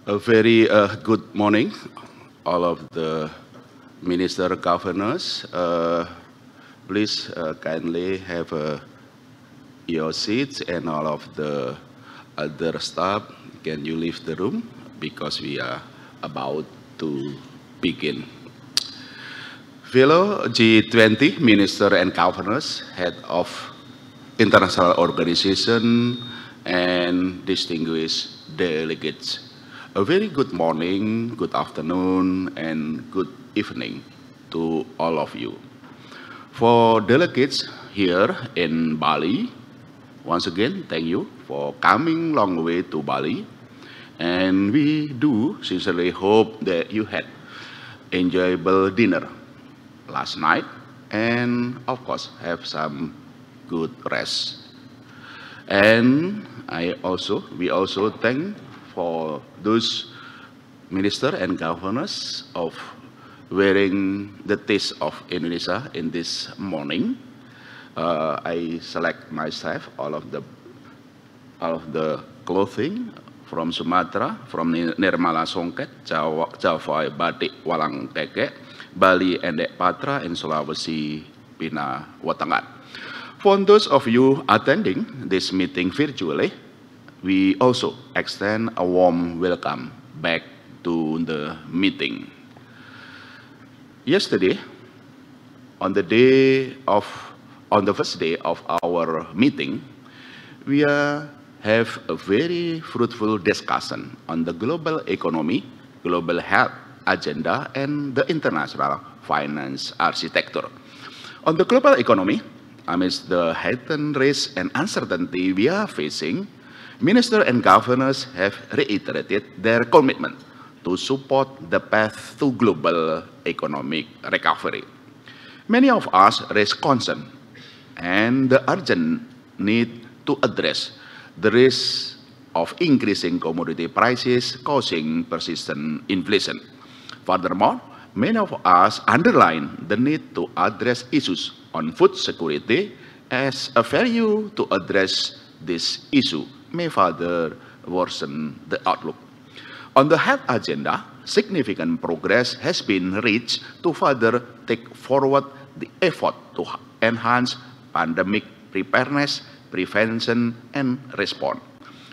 A very good morning, all of the minister governors. Please kindly have your seats, and all of the other staff, can you leave the room because we are about to begin. Fellow G20 minister and governors, head of international organization, and distinguished delegates. A very good morning, good afternoon, and good evening to all of you. For delegates here in Bali, once again, thank you for coming long way to Bali. And we do sincerely hope that you had enjoyable dinner last night and of course have some good rest. And we also thank for those minister and governors of wearing the taste of Indonesia in this morning. I select myself all of the clothing from Sumatra, from Nirmala Songket, Java Batik Walang Keke, Bali Endek Patra, and Sulawesi Pina Watangat. For those of you attending this meeting virtually, we also extend a warm welcome back to the meeting. Yesterday, on the first day of our meeting, we have a very fruitful discussion on the global economy, global health agenda, and the international finance architecture. On the global economy, amidst the heightened risk and uncertainty we are facing, ministers and governors have reiterated their commitment to support the path to global economic recovery. Many of us raise concern and the urgent need to address the risk of increasing commodity prices causing persistent inflation. Furthermore, many of us underline the need to address issues on food security, as a failure to address this issue may further worsen the outlook. On the health agenda, significant progress has been reached to further take forward the effort to enhance pandemic preparedness, prevention, and response.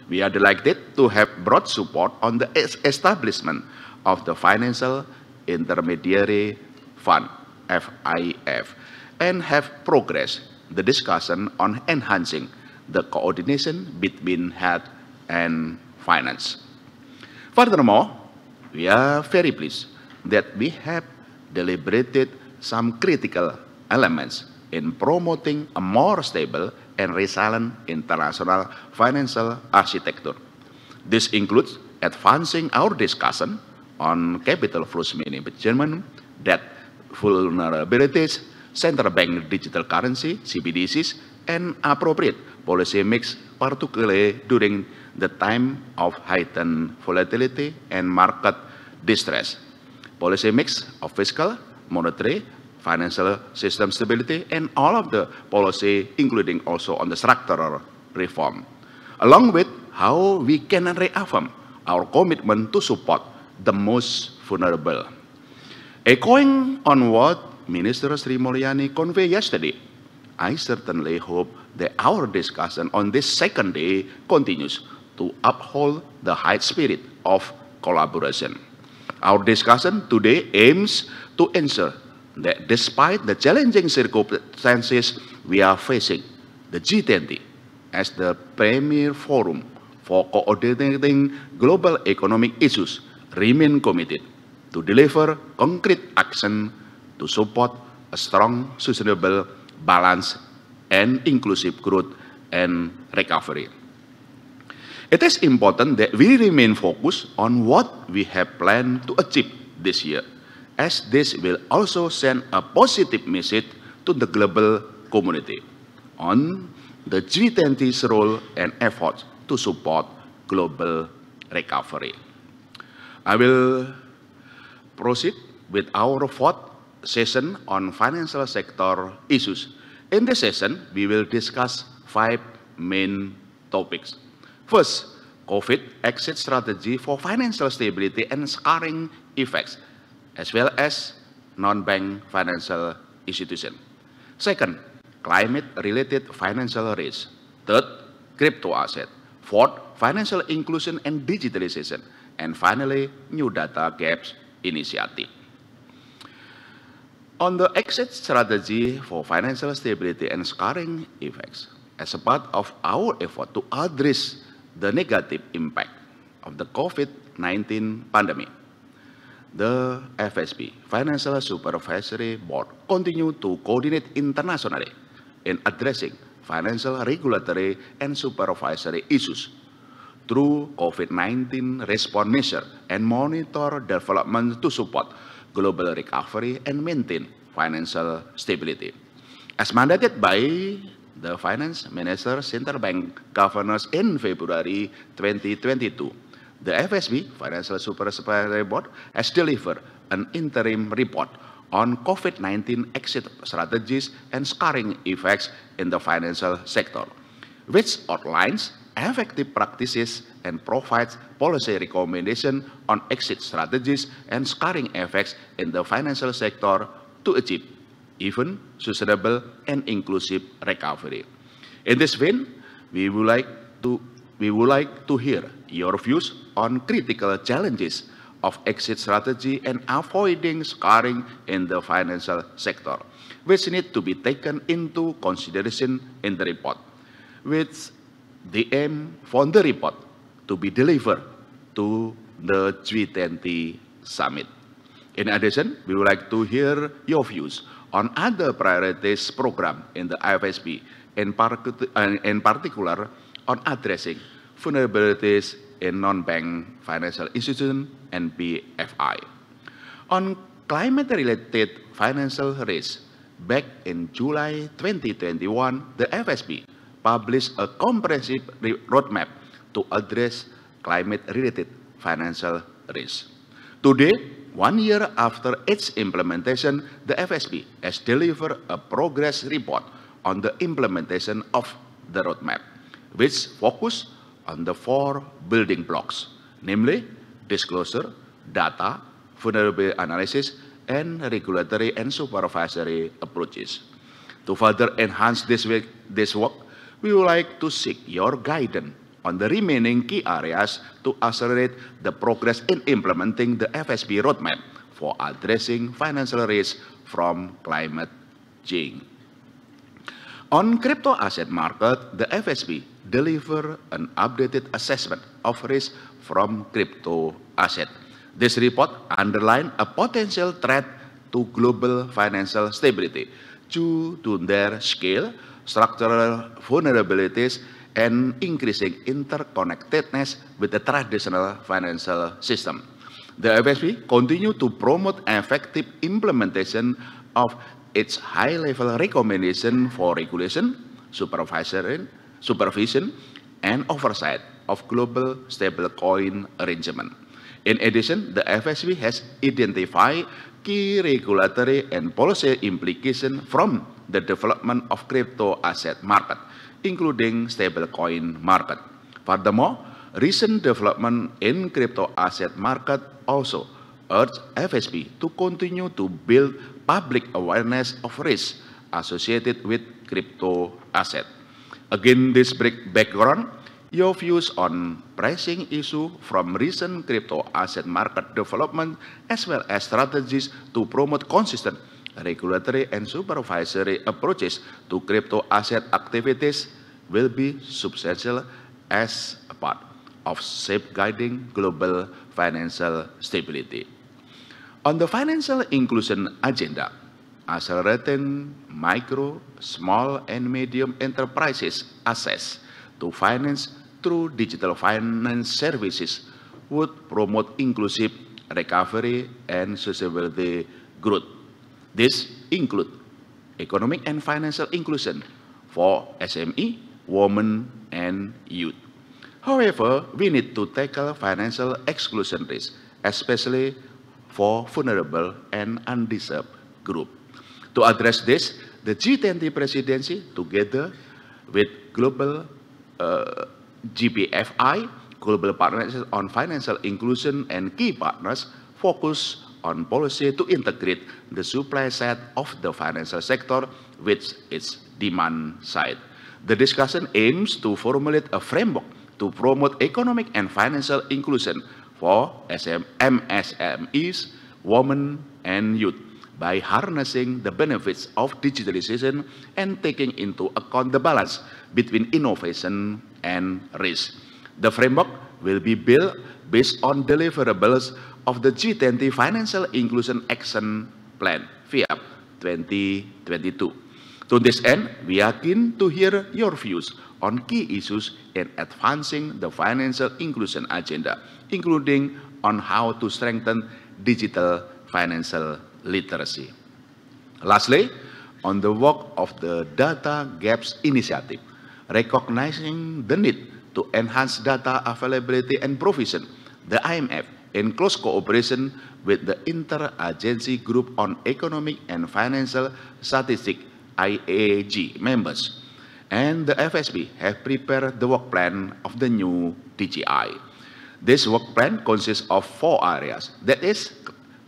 We are delighted to have broad support on the establishment of the Financial Intermediary Fund, FIF, and have progressed the discussion on enhancing the coordination between health and finance. Furthermore, we are very pleased that we have deliberated some critical elements in promoting a more stable and resilient international financial architecture. This includes advancing our discussion on capital flows management, debt vulnerabilities, central bank digital currency, CBDCs, and appropriate policy mix, particularly during the time of heightened volatility and market distress. Policy mix of fiscal, monetary, financial system stability, and all of the policy, including also on the structural reform, along with how we can reaffirm our commitment to support the most vulnerable. Echoing on what Minister Sri Mulyani conveyed yesterday, I certainly hope that our discussion on this second day continues to uphold the high spirit of collaboration. Our discussion today aims to ensure that despite the challenging circumstances we are facing, the G20, as the premier forum for coordinating global economic issues, remain committed to deliver concrete action to support a strong, sustainable, balanced, and inclusive growth and recovery. It is important that we remain focused on what we have planned to achieve this year, as this will also send a positive message to the global community on the G20's role and efforts to support global recovery. I will proceed with our fourth session on financial sector issues. In this session, we will discuss 5 main topics. First, COVID exit strategy for financial stability and scarring effects, as well as non-bank financial institutions. Second, climate-related financial risk. Third, crypto asset. Fourth, financial inclusion and digitalization. And finally, new data gaps initiative. On the exit strategy for financial stability and scarring effects, as a part of our effort to address the negative impact of the COVID-19 pandemic, the FSB, Financial Supervisory Board, continue to coordinate internationally in addressing financial regulatory and supervisory issues through COVID-19 response measure and monitor development to support global recovery and maintain financial stability. As mandated by the Finance Minister Central Bank Governors in February 2022, the FSB, Financial Supervisory Board, has delivered an interim report on COVID-19 exit strategies and scarring effects in the financial sector, which outlines effective practices and provides policy recommendation on exit strategies and scarring effects in the financial sector to achieve even sustainable and inclusive recovery. In this vein, we would like to hear your views on critical challenges of exit strategy and avoiding scarring in the financial sector, which need to be taken into consideration in the report, with the aim for the report to be delivered to the G20 summit. In addition, we would like to hear your views on other priorities program in the FSB, in particular on addressing vulnerabilities in non-bank financial institutions and BFI. On climate-related financial risk, back in July 2021, the FSB published a comprehensive roadmap to address climate-related financial risk. Today, 1 year after its implementation, the FSB has delivered a progress report on the implementation of the roadmap, which focus on the 4 building blocks, namely disclosure, data, vulnerability analysis, and regulatory and supervisory approaches. To further enhance this work, we would like to seek your guidance on the remaining key areas to accelerate the progress in implementing the FSB roadmap for addressing financial risk from climate change. On crypto asset market, the FSB delivered an updated assessment of risk from crypto asset. This report underlined a potential threat to global financial stability due to their scale, structural vulnerabilities, and increasing interconnectedness with the traditional financial system. The FSB continue to promote effective implementation of its high-level recommendation for regulation, supervision, and oversight of global stablecoin arrangement. In addition, the FSB has identified key regulatory and policy implications from the development of crypto asset market, including stablecoin market. Furthermore, recent development in crypto asset market also urge FSB to continue to build public awareness of risk associated with crypto asset. Against this background, your views on pricing issue from recent crypto asset market development, as well as strategies to promote consistent regulatory and supervisory approaches to crypto asset activities, will be substantial as a part of safeguarding global financial stability. On the financial inclusion agenda, accelerating micro, small, and medium enterprises access to finance through digital finance services would promote inclusive recovery and sustainability growth. This include economic and financial inclusion for SME, women, and youth. However, we need to tackle financial exclusion risk, especially for vulnerable and undeserved groups. To address this, the G20 presidency, together with global GBFI global partnerships on financial inclusion, and key partners focus on policy to integrate the supply side of the financial sector with its demand side. The discussion aims to formulate a framework to promote economic and financial inclusion for MSMEs, women, and youth by harnessing the benefits of digitalization and taking into account the balance between innovation and risk. The framework will be built based on deliverables of the G20 Financial Inclusion Action Plan, FIAP 2022. To this end, we are keen to hear your views on key issues in advancing the financial inclusion agenda, including on how to strengthen digital financial literacy. Lastly, on the work of the Data Gaps Initiative, recognizing the need to enhance data availability and provision, the IMF, in close cooperation with the Interagency Group on Economic and Financial Statistics, IAG members, and the FSB have prepared the work plan of the new DGI. This work plan consists of 4 areas, that is,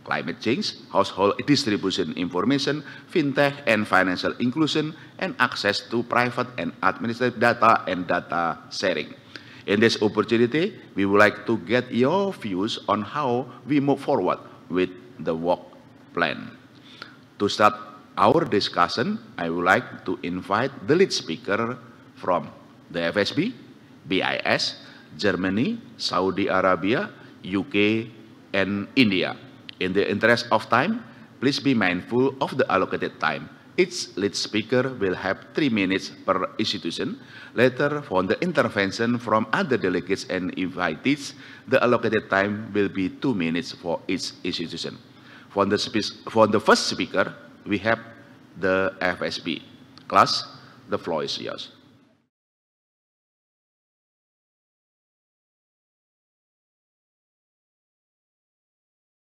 climate change, household distribution information, fintech and financial inclusion, and access to private and administrative data and data sharing. In this opportunity, we would like to get your views on how we move forward with the work plan. To start our discussion, I would like to invite the lead speaker from the FSB, BIS, Germany, Saudi Arabia, UK, and India. In the interest of time, please be mindful of the allocated time. Each lead speaker will have 3 minutes per institution. Later, for the intervention from other delegates and invitees, the allocated time will be 2 minutes for each institution. For the first speaker, we have the FSB. Class, the floor is yours.